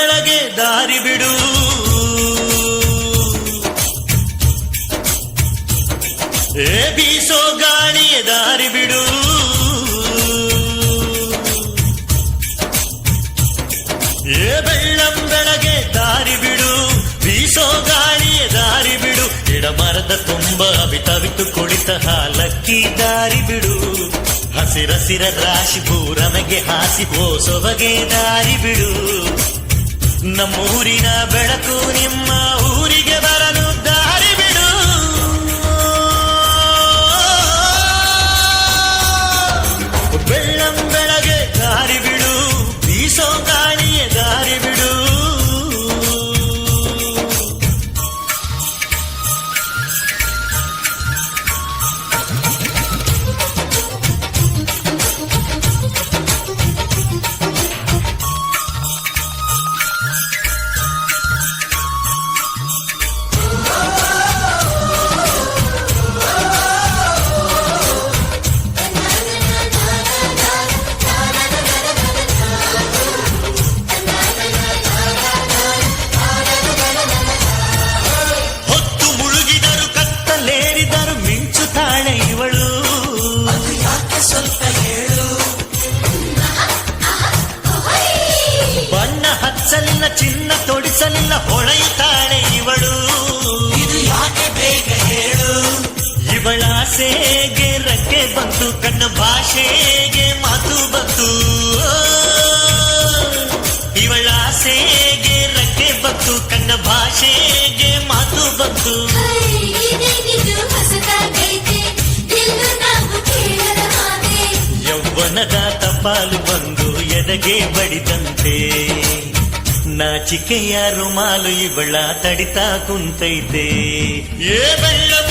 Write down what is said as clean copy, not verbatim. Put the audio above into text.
ಬೆಳಗ್ಗೆ ದಾರಿ ಬಿಡು, ಬೀಸೋ ಗಾಳಿಯ ದಾರಿ ಬಿಡು, ಬೆಳ್ಳಂ ಬೆಳಗ್ಗೆ ದಾರಿ ಬಿಡು, ಬೀಸೋ ಗಾಳಿಯ ದಾರಿ ಬಿಡು, ಗಿಡ ಮರದ ತುಂಬ ಅವಿತವಿತು ಕುಳಿತ ಹಾಲಕ್ಕಿ ದಾರಿ ಬಿಡು, ಹಸಿರಸಿರ ರಾಶಿ ಪೂರಮೆಗೆ ಹಾಸಿ ಸೊಬಗೆ ದಾರಿ ಬಿಡು, ನಮ್ಮೂರಿನ ಬೆಳಕು ನಿಮ್ಮ ಊರಿಗೆ ಬರಲು ದಾರಿ ಬಿಡು, ಬೆಳ್ಳಂ ಬೆಳಗ್ಗೆ ದಾರಿ ಬಿಡು, ಬೀಸೋ ಗಾಳಿಯ ದಾರಿ ಬಿಡು. ಬಣ್ಣ ಹಚ್ಚಲಿಲ್ಲ, ಚಿನ್ನ ತೊಡಿಸಲಿಲ್ಲ, ಹೊಳೆಯುತ್ತಾಳೆ ಇವಳು, ಇದು ಯಾಕೆ ಬೇಗ ಹೇಳು, ಇವಳ ಆಸೆಗೆ ರೆಕ್ಕೆ ಬಂತು, ಕಣ್ಣ ಭಾಷೆಗೆ ಮಾತು ಬಂತು, ಇವಳ ಆಸೆಗೆ ರೆಕ್ಕೆ ಬಂತು, ಕಣ್ಣ ಭಾಷೆಗೆ ಮಾತು ಬಂತು, ಯೌವನದ ತಪಾಲು ಬಂದು ಎದೆಗೆ ಬಡಿದಂತೆ, ನಾಚಿಕೆಯ ರುಮಾಲು ಇವಳ ತಡಿತಾ ಕುಂತೈತೆ, ಬೆಳ್ಳಂ